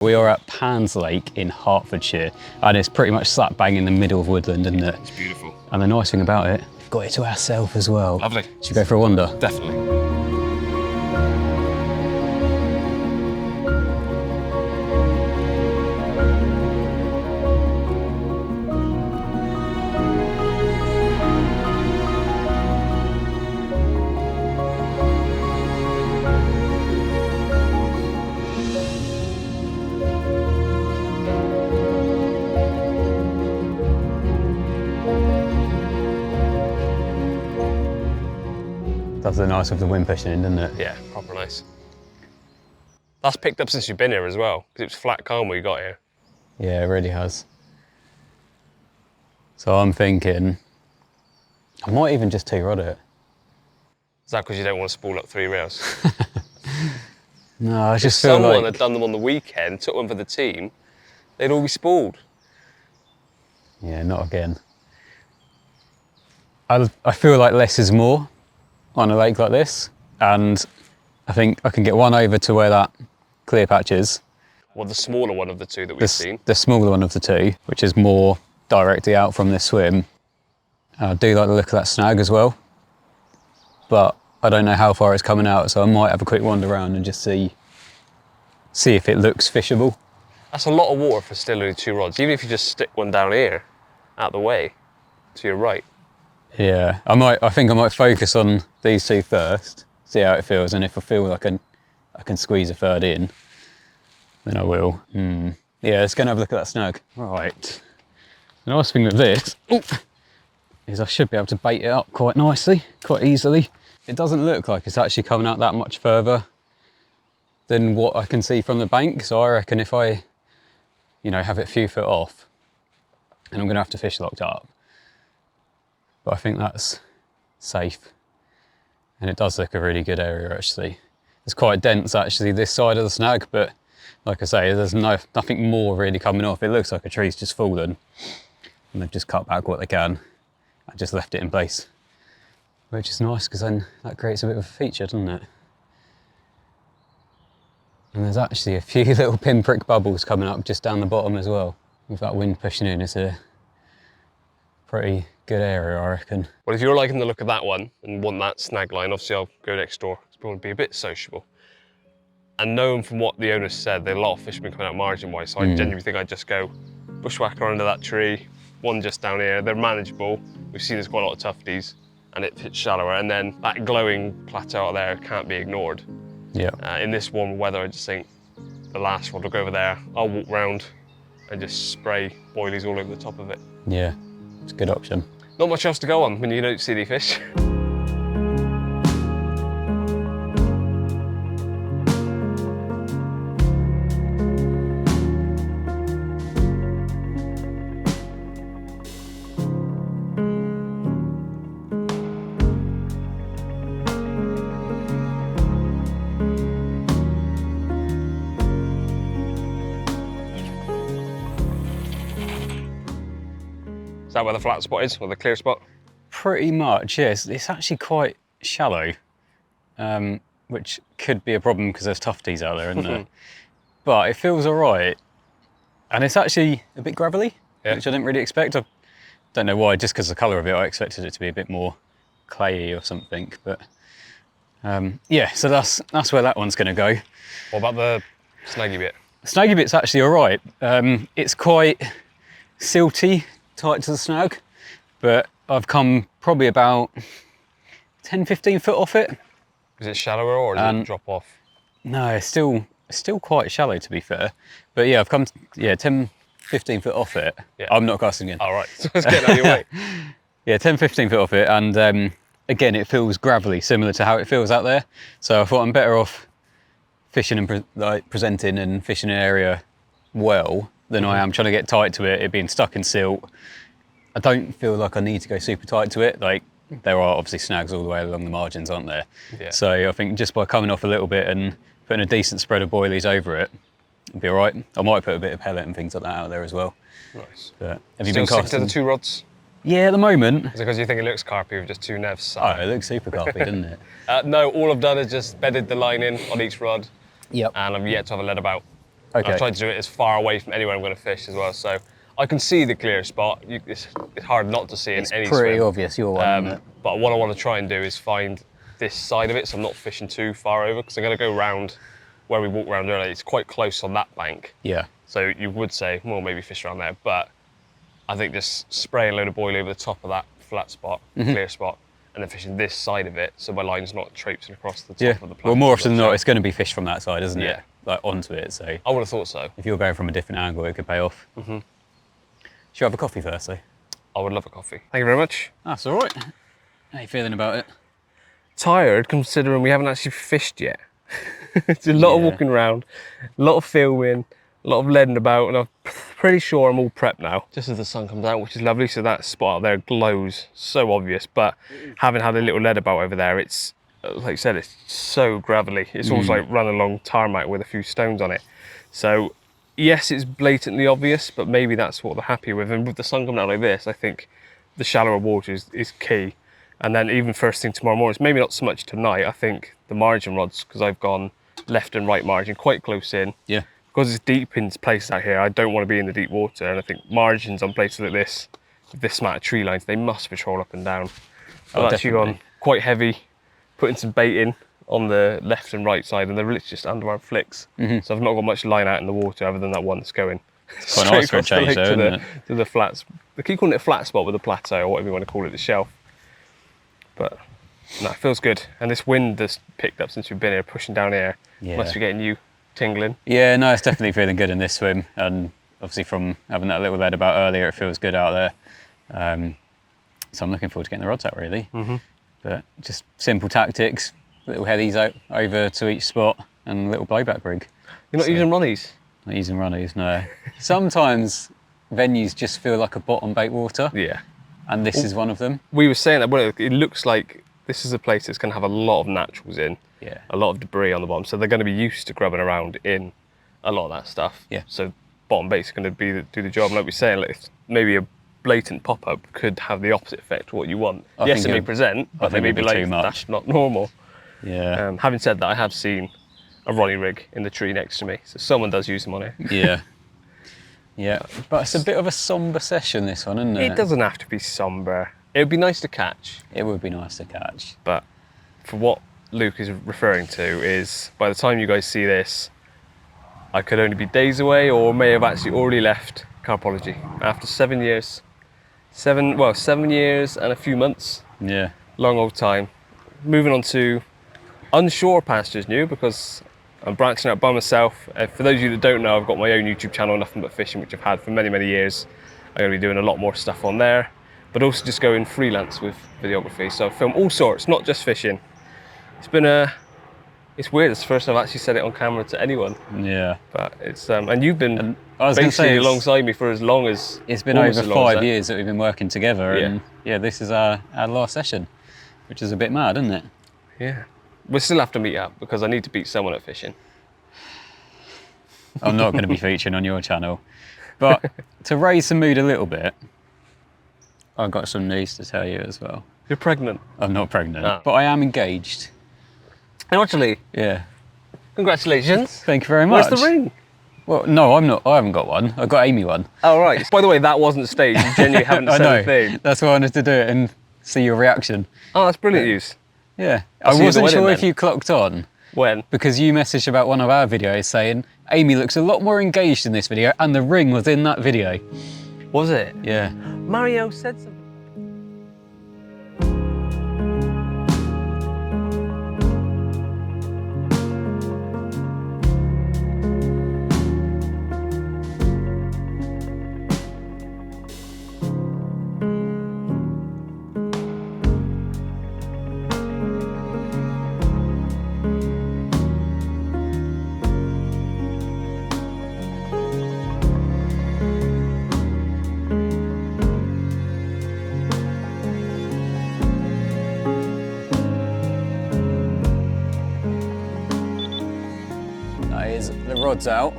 We are at Pan's Lake in Hertfordshire, and it's pretty much slap bang in the middle of woodland, isn't it? It's beautiful. And the nice thing about it, we've got it to ourselves as well. Lovely. Should we go for a wander? Definitely. That's the nice of the wind pushing in, doesn't it? Yeah, proper nice. That's picked up since you've been here as well, because it was flat calm when you got here. Yeah, it really has. So I'm thinking, I might even just T-rod it. Is that because you don't want to spool up 3 rails? No, I If just feel someone like... had done them on the weekend, took one for the team, they'd all be spooled. Yeah, not again. I feel like less is more on a lake like this, and I think I can get one over to where that clear patch is. Well, the smaller one of the two that we've seen. The smaller one of the two, which is more directly out from this swim. I do like the look of that snag as well, but I don't know how far it's coming out, so I might have a quick wander around and just see if it looks fishable. That's a lot of water for still only 2 rods, even if you just stick one down here, out the way, to your right. Yeah, I think I might focus on these two first, see how it feels, and if I feel like I can squeeze a third in, then I will. Yeah, let's go and have a look at that snag. Right. The nice thing with this is I should be able to bait it up quite nicely, quite easily. It doesn't look like it's actually coming out that much further than what I can see from the bank, so I reckon if I, have it a few foot off, and I'm gonna have to fish locked up, but I think that's safe. And it does look a really good area actually. It's quite dense actually this side of the snag, but like I say, there's nothing more really coming off. It looks like a tree's just fallen and they've just cut back what they can and just left it in place. Which is nice because then that creates a bit of a feature, doesn't it? And there's actually a few little pinprick bubbles coming up just down the bottom as well. With that wind pushing in, it's a pretty good area, I reckon. Well, if you're liking the look of that one and want that snag line, obviously I'll go next door. It's probably be a bit sociable. And knowing from what the owners said, there are a lot of fishermen coming out margin-wise, so I genuinely think I'd just go bushwhacker under that tree, one just down here. They're manageable. We've seen there's quite a lot of tufties, and it fits shallower. And then that glowing plateau out there can't be ignored. Yeah. In this warm weather, I just think the last rod will go over there. I'll walk round and just spray boilies all over the top of it. Yeah, it's a good option. Not much else to go on when you don't see any fish. Is that where the flat spot is, or the clear spot? Pretty much, yes. It's actually quite shallow, which could be a problem because there's tufties out there, isn't there? But it feels all right. And it's actually a bit gravelly, which I didn't really expect. I don't know why, just because of the colour of it, I expected it to be a bit more clayey or something. But yeah, so that's where that one's going to go. What about the snaggy bit? The snaggy bit's actually all right. It's quite silty, tight to the snag, but I've come probably about 10-15 foot off it. Is it shallower or does it drop off? No, it's still quite shallow to be fair. But yeah, I've come 10-15 foot off it. Yeah. I'm not casting in. All right, so it's getting out of your way. Yeah, 10-15 foot off it, and again, it feels gravelly, similar to how it feels out there. So I thought I'm better off fishing and presenting and fishing an area well than I am trying to get tight to it being stuck in silt. I don't feel like I need to go super tight to it. Like, there are obviously snags all the way along the margins, aren't there? Yeah. So I think just by coming off a little bit and putting a decent spread of boilies over it, it'll be all right. I might put a bit of pellet and things like that out there as well. Nice. But have you been casting? To the 2 rods? Yeah, at the moment. Is it because you think it looks carpy with just 2 nevs? Oh, it looks super carpy, doesn't it? No, all I've done is just bedded the line in on each rod. Yep. And I've yet to have a lead about. Okay. I've tried to do it as far away from anywhere I'm going to fish as well, so I can see the clear spot. It's hard not to see in any swim. It's pretty obvious, your one, isn't it? But what I want to try and do is find this side of it, so I'm not fishing too far over, because I'm going to go round where we walked around earlier. It's quite close on that bank. Yeah. So you would say, well, maybe fish around there, but I think just spraying a load of boil over the top of that flat spot, clear spot, and then fishing this side of it, so my line's not traipsing across the top of the plant. Well, more often than not, it's going to be fished from that side, isn't it? Yeah. Like onto it, so. I would have thought so. If you're going from a different angle, it could pay off. Should you have a coffee first, though? I would love a coffee. Thank you very much. That's all right. How are you feeling about it? Tired, considering we haven't actually fished yet. It's a lot of walking around, a lot of filming, a lot of leading about, and I'm pretty sure I'm all prepped now. Just as the sun comes out, which is lovely, so that spot out there glows, so obvious. But having had a little lead about over there, it's, like I said, it's so gravelly. It's almost like running along tarmac with a few stones on it. So yes, it's blatantly obvious, but maybe that's what they're happy with. And with the sun coming out like this, I think the shallower water is key. And then even first thing tomorrow morning, maybe not so much tonight, I think the margin rods, because I've gone left and right margin quite close in. Yeah. Because it's deep in places out here, I don't want to be in the deep water. And I think margins on places like this, with this amount of tree lines, they must patrol up and down. I've actually gone quite heavy, putting some bait in on the left and right side, and they're literally just underarm flicks. So I've not got much line out in the water other than that one that's going. It's quite nice for a change, though, isn't it? To the flats. They keep calling it a flat spot with a plateau, or whatever you want to call it, the shelf. But no, it feels good. And this wind that's picked up since we've been here, pushing down here, must be getting you tingling. Yeah, no, it's definitely feeling good in this swim. And obviously from having that little lead about earlier, it feels good out there. So I'm looking forward to getting the rods out, really. But just simple tactics, little headies out over to each spot, and a little blowback rig. You're not using runnies? Not using runnies, no. Sometimes venues just feel like a bottom bait water. Yeah. And this is one of them. We were saying that, well, it looks like this is a place that's going to have a lot of naturals in. Yeah. A lot of debris on the bottom. So they're going to be used to grubbing around in a lot of that stuff. Yeah. So bottom bait's going to do the job. And like we're saying, like, maybe a blatant pop-up could have the opposite effect to what you want. Yes, it may present, but they may be like, that's not normal. Yeah. Having said that, I have seen a Ronnie rig in the tree next to me. So someone does use them on it. Yeah. Yeah, but it's a bit of a sombre session, this one, isn't it? It doesn't have to be sombre. It would be nice to catch. It would be nice to catch. But for what Luke is referring to is, by the time you guys see this, I could only be days away, or may have actually already left CARPology after 7 years. 7 years and a few months. Yeah. Long old time. Moving on to unshore pastures new, because I'm branching out by myself. For those of you that don't know, I've got my own YouTube channel, Nothing But Fishing, which I've had for many, many years. I'm going to be doing a lot more stuff on there, but also just going freelance with videography. So I film all sorts, not just fishing. It's weird, it's the first time I've actually said it on camera to anyone. Yeah. But it's, and you've been basically alongside me for as long as... It's been over 5 years that we've been working together, and yeah, this is our last session, which is a bit mad, isn't it? Yeah. We'll still have to meet up, because I need to beat someone at fishing. I'm not going to be featuring on your channel. But to raise the mood a little bit, I've got some news to tell you as well. You're pregnant? I'm not pregnant, but I am engaged. Actually? Yeah. Congratulations. Thank you very much. Where's the ring? Well, no, I'm not. I haven't got one. I got Amy one. Oh, right. By the way, that wasn't staged. You genuinely haven't said a thing. That's why I wanted to do it and see your reaction. Oh, that's brilliant news. Yeah. I wasn't sure if you clocked on. When? Because you messaged about one of our videos saying, Amy looks a lot more engaged in this video, and the ring was in that video. Was it? Yeah. Mario said something. The rod's out.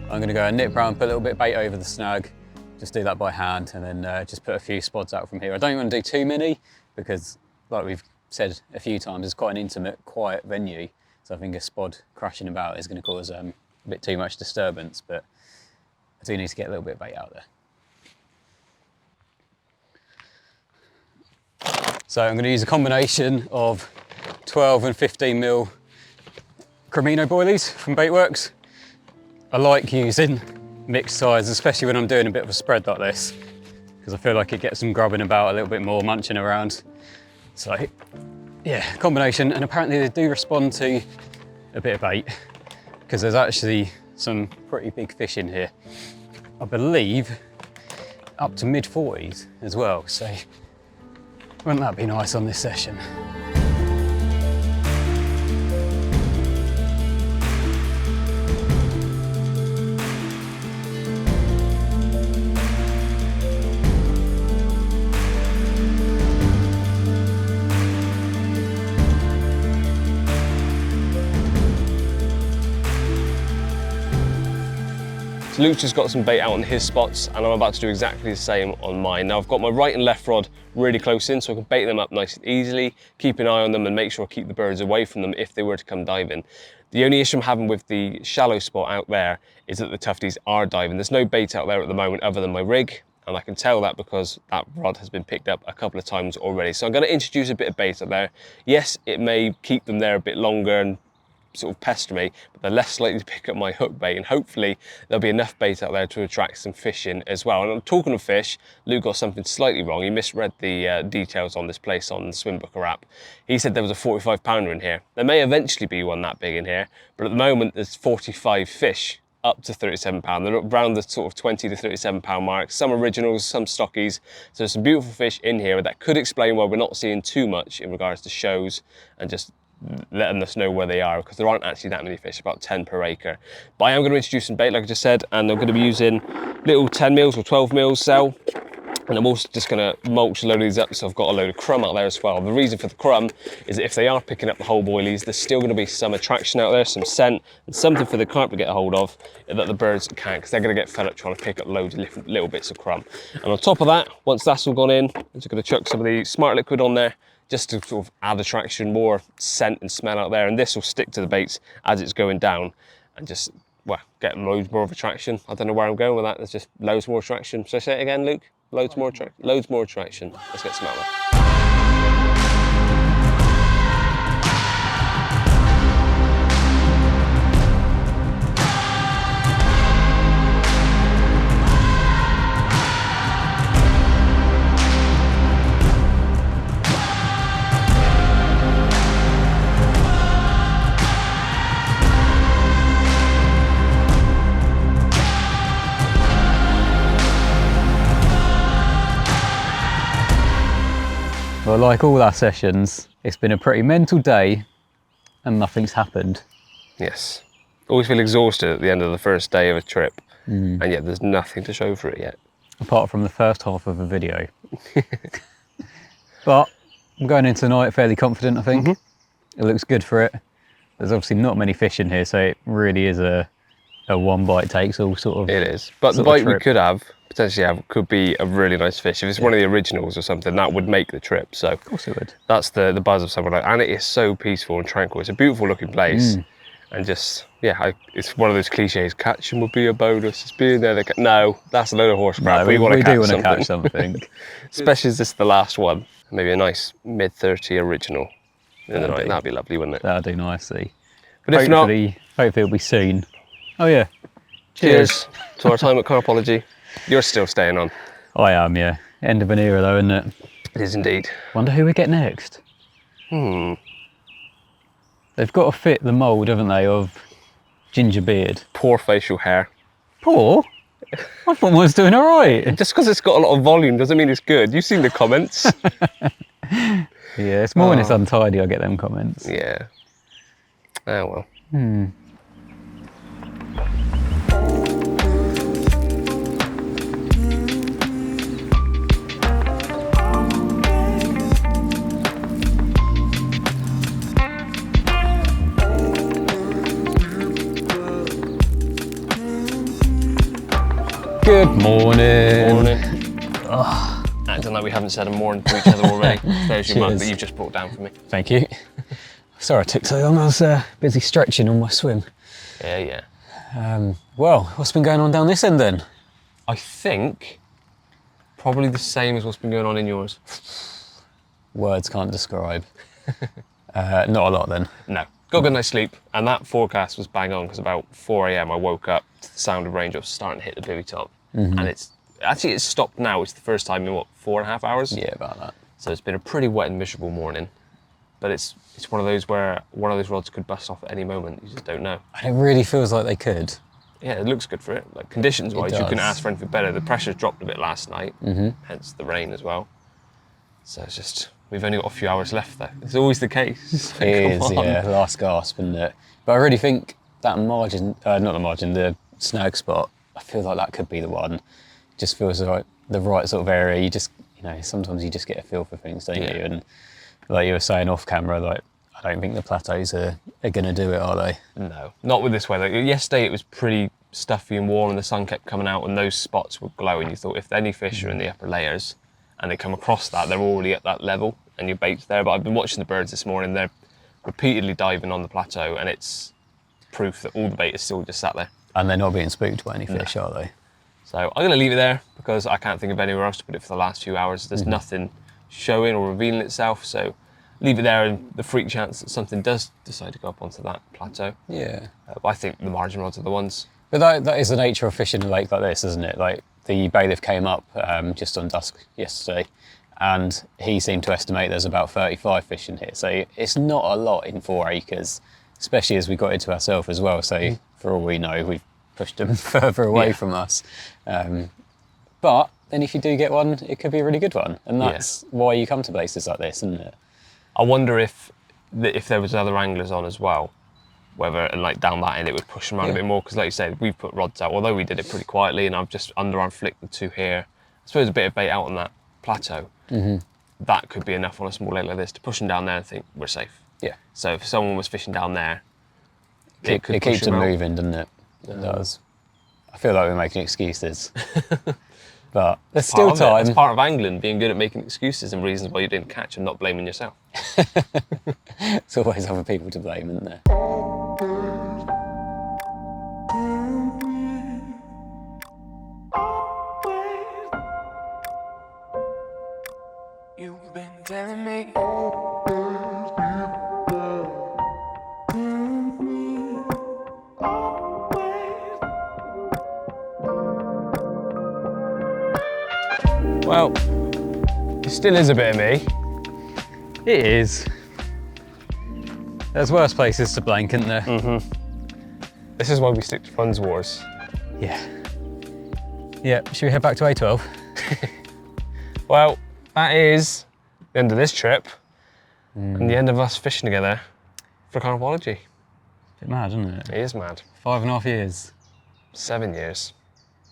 I'm going to go and nip round, put a little bit of bait over the snag, just do that by hand, and then just put a few spods out from here. I don't want to do too many because, like we've said a few times, it's quite an intimate, quiet venue. So I think a spod crashing about is going to cause a bit too much disturbance, but I do need to get a little bit of bait out there. So I'm going to use a combination of 12 and 15 mil 𝗃𝗏𝗃𝗍𝗿𝗍 from Baitworks. I like using mixed size, especially when I'm doing a bit of a spread like this, because I feel like it gets them grubbing about a little bit more, munching around. So yeah, combination, and apparently they do respond to a bit of bait, because there's actually some pretty big fish in here. I believe up to mid-40s as well, so wouldn't that be nice on this session? So Luke's just got some bait out on his spots, and I'm about to do exactly the same on mine. Now I've got my right and left rod really close in, so I can bait them up nice and easily, keep an eye on them and make sure I keep the birds away from them if they were to come diving. The only issue I'm having with the shallow spot out there is that the tufties are diving. There's no bait out there at the moment other than my rig, and I can tell that because that rod has been picked up a couple of times already. So I'm going to introduce a bit of bait out there. Yes, it may keep them there a bit longer and sort of pester me, but they're less likely to pick up my hook bait, and hopefully there'll be enough bait out there to attract some fish in as well. And I'm talking of fish, Luke got something slightly wrong. He misread the details on this place on the 𝗏𝗶𝗶𝗵𝗏 app. He said there was a 45 pounder in here. There may eventually be one that big in here, but at the moment there's 45 fish up to 37 pound. They're around the sort of 20 to 37 pound mark. Some originals, some stockies. So there's some beautiful fish in here that could explain why we're not seeing too much in regards to shows and just letting us know where they are, because there aren't actually that many fish, about 10 per acre. But I am going to introduce some bait, like I just said, and I'm going to be using little 10 mils or 12 mils cell. And I'm also just going to mulch a load of these up, so I've got a load of crumb out there as well. The reason for the crumb is that if they are picking up the whole boilies, there's still going to be some attraction out there, some scent, and something for the carp to get a hold of that the birds can't, because they're going to get fed up trying to pick up loads of different little bits of crumb. And on top of that, once that's all gone in, I'm just going to chuck some of the smart liquid on there, just to sort of add attraction, more scent and smell out there. And this will stick to the baits as it's going down and just, well, get loads more of attraction. I don't know where I'm going with that. There's just loads more attraction. Should I say it again, Luke? Loads more attraction. Loads more attraction. Let's get some out there. Well, like all our sessions, it's been a pretty mental day and nothing's happened. Yes. Always feel exhausted at the end of the first day of a trip, and yet there's nothing to show for it yet. Apart from the first half of a video. But I'm going into tonight fairly confident, I think. It looks good for it. There's obviously not many fish in here, so it really is a one bite takes all sort of. It is. But the bite we could have, potentially have, could be a really nice fish. If it's one of the originals or something, that would make the trip. So of course it would. That's the buzz of somewhere like, and it is so peaceful and tranquil. It's a beautiful looking place. And just, yeah, it's one of those cliches, catching will be a bonus. It's being there. No, that's a load of horse crap. No, we do want to catch something. Especially as this is the last one. Maybe a nice mid-30 original in the night. That'd be lovely, wouldn't it? That'd do nicely. But if not, hopefully it'll be soon. Oh yeah. Cheers to our time at CARPology. You're still staying on. I am, yeah. End of an era though, isn't it? It is indeed. Wonder who we get next. They've got to fit the mould, haven't they, of ginger beard. Poor facial hair. Poor? I thought one was doing all right. Just because it's got a lot of volume doesn't mean it's good. You've seen the comments. Yeah, it's more when it's untidy I get them comments. Yeah. Oh well. Good morning. Morning. Acting like we haven't said a morning to each other already. There's your mug that you've just brought down for me. Thank you. Sorry it took so long, I was busy stretching on my swim. Yeah. Well, what's been going on down this end then? I think probably the same as what's been going on in yours. Words can't describe. Not a lot then. No. Got a good night's sleep, and that forecast was bang on because about 4 AM I woke up to the sound of raindrops starting to hit the 𝗶𝗶𝗃𝗵. And it's stopped now. It's the first time in what, 4.5 hours? Yeah, about that. So it's been a pretty wet and miserable morning. But it's one of those where one of those rods could bust off at any moment. You just don't know. And it really feels like they could. Yeah, it looks good for it. Like conditions-wise, you couldn't ask for anything better. The pressure's dropped a bit last night, hence the rain as well. So it's just, we've only got a few hours left though. It's always the case. It is, yeah, last gasp, isn't it? But I really think that margin, not the margin, the snag spot, I feel like that could be the one. It just feels like the right sort of area. You just, you know, sometimes you just get a feel for things, don't you? And like you were saying off camera, like, I don't think the plateaus are going to do it, are they? No. Not with this weather. Yesterday it was pretty stuffy and warm and the sun kept coming out and those spots were glowing. You thought if any fish are in the upper layers and they come across that, they're already at that level and your bait's there. But I've been watching the birds this morning. They're repeatedly diving on the plateau and it's proof that all the bait is still just sat there. And they're not being spooked by any fish, are they? So I'm going to leave it there because I can't think of anywhere else to put it for the last few hours. There's nothing showing or revealing itself. So leave it there and the freak chance that something does decide to go up onto that plateau. Yeah. I think the margin rods are the ones. But that is the nature of fishing a lake like this, isn't it? Like the bailiff came up just on dusk yesterday and he seemed to estimate there's about 35 fish in here. So it's not a lot in 4 acres, especially as we got into ourselves as well. So for all we know, we've pushed them further away from us. But then if you do get one, it could be a really good one. And that's why you come to places like this, isn't it? I wonder if there was other anglers on as well, whether and like down that end it would push them around a bit more. Because like you said, we've put rods out, although we did it pretty quietly and I've just underarm flicked the 2 here. I suppose a bit of bait out on that plateau. That could be enough on a small lake like this to push them down there and think we're safe. Yeah. So if someone was fishing down there, it keeps them moving, doesn't it? It does. I feel like we're making excuses. But there's still time. It's part of angling, being good at making excuses and reasons why you didn't catch and not blaming yourself. There's always other people to blame, isn't there? You've been telling me. Well, it still is a bit of me. It is. There's worse places to blank, isn't there? This is why we stick to Funds Wars. Yeah. Yeah, should we head back to A12? Well, that is the end of this trip and the end of us fishing together for CARPology. Bit mad, isn't it? It is mad. 5.5 years. 7 years.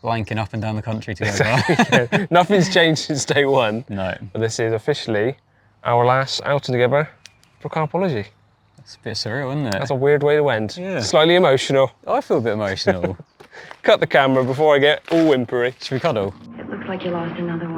Blanking up and down the country together. Nothing's changed since day one. No. But this is officially our last outing together for CARPology. It's a bit surreal, isn't it? That's a weird way to end. Yeah. Slightly emotional. I feel a bit emotional. Cut the camera before I get all whimpery. Should we cuddle? It looks like you lost another one.